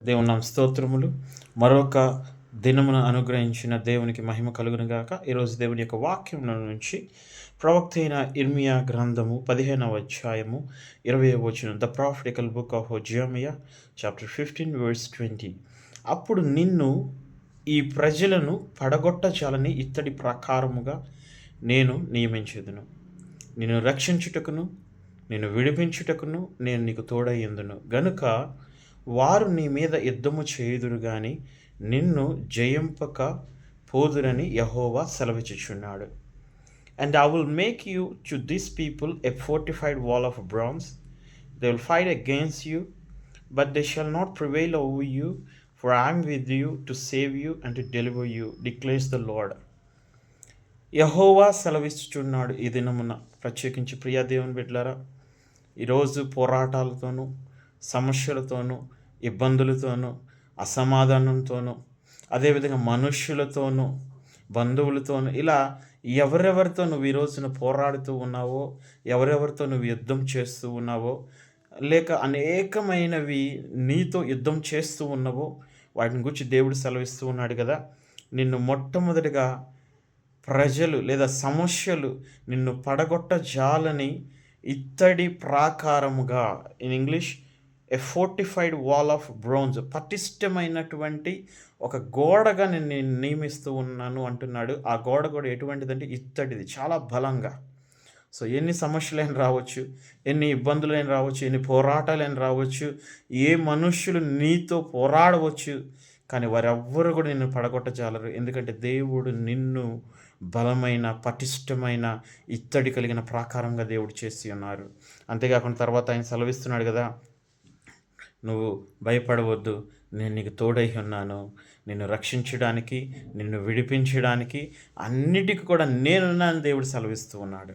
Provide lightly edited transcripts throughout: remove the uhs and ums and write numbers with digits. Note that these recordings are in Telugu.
దేవుని నామ స్తోత్రములు. మరొక దినమును అనుగ్రహించిన దేవునికి మహిమ కలుగును గాక. ఈరోజు దేవుని యొక్క వాక్యముల నుంచి ప్రవక్త అయిన ఇర్మియా గ్రంథము 15వ అధ్యాయము 20వ వచనం. The prophetical book of జెరమియా chapter 15 verse 20. అప్పుడు నిన్ను ఈ ప్రజలను పడగొట్టచాలని ఇత్తడి ప్రకారముగా నేను నియమించెదను. నిన్ను రక్షించుటకును నిన్ను విడిపించుటకును నేను నీకు తోడయ్యుందును గనుక వారు నీ మీద యుద్ధము చేయుదురు గాని నిన్ను జయింపక పోదురని యెహోవా సెలవిచ్చుచున్నాడు. And I will make you to this people a fortified wall of bronze. They will fight against you, but they shall not prevail over you, for I am with you to save you and to deliver you, declares the Lord. యెహోవా సెలవిస్తున్నాడు ఈ దినమున. ప్రత్యేకించి ప్రియా దేవుని బిడ్డలారా, ఈరోజు పోరాటాలతోనూ సమస్యలతోనూ ఇబ్బందులతోనూ అసమాధానంతోనూ అదేవిధంగా మనుష్యులతోనూ బంధువులతోనూ ఇలా ఎవరెవరితో నువ్వు ఈ రోజున పోరాడుతూ ఉన్నావో, ఎవరెవరితో నువ్వు యుద్ధం చేస్తూ ఉన్నావో, లేక అనేకమైనవి నీతో యుద్ధం చేస్తూ ఉన్నావో వాటిని గురించి దేవుడు సెలవిస్తూ ఉన్నాడు కదా. నిన్ను మొట్టమొదటిగా ప్రజలు లేదా సమస్యలు నిన్ను పడగొట్టజాలని ఇత్తడి ప్రాకారముగా, in English a fortified wall of bronze, పటిష్టమైనటువంటి ఒక గోడగా నేను నియమిస్తూ ఉన్నాను అంటున్నాడు. ఆ గోడ కూడా ఎటువంటిదంటే ఇత్తడిది, చాలా బలంగా. సో ఎన్ని సమస్యలైనా రావచ్చు, ఎన్ని ఇబ్బందులైనా రావచ్చు, ఎన్ని పోరాటాలైనా రావచ్చు, ఏ మనుష్యులు నీతో పోరాడవచ్చు, కానీ వారెవ్వరు కూడా నిన్ను పడగొట్టజాలరు. ఎందుకంటే దేవుడు నిన్ను బలమైన పటిష్టమైన ఇత్తడి కలిగిన ప్రాకారంగా దేవుడు చేసి ఉన్నారు. అంతేకాకుండా తర్వాత ఆయన సెలవిస్తున్నాడు కదా, నువ్వు భయపడవద్దు, నేను నీకు తోడై ఉన్నాను, నిన్ను రక్షించడానికి నిన్ను విడిపించడానికి అన్నిటికీ కూడా నేనున్నాను దేవుడు సెలవిస్తూ ఉన్నాడు.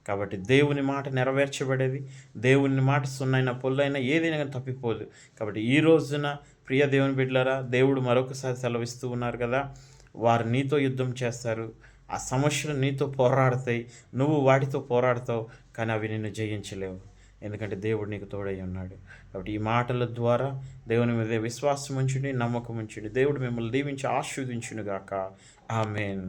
కాబట్టి దేవుని మాట నెరవేర్చబడేది, దేవుని మాట సున్నైనా పొల్లైనా ఏదైనా కానీ తప్పిపోదు. కాబట్టి ఈ రోజున ప్రియ దేవుని బిడ్డలారా, దేవుడు మరొకసారి సెలవిస్తూ ఉన్నారు కదా, వారు నీతో యుద్ధం చేస్తారు, ఆ సమస్యలు నీతో పోరాడతాయి, నువ్వు వాటితో పోరాడతావు, కానీ అవి నిన్ను జయించలేవు. ఎందుకంటే దేవుడు నీకు తోడై ఉన్నాడు. కాబట్టి ఈ మాటల ద్వారా దేవుని మీద విశ్వాసం ఉంచుడి, నమ్మకం ఉంచుడి. దేవుడు మిమ్మల్ని దీవించి ఆశీర్వదించునుగాక. ఆమేన్.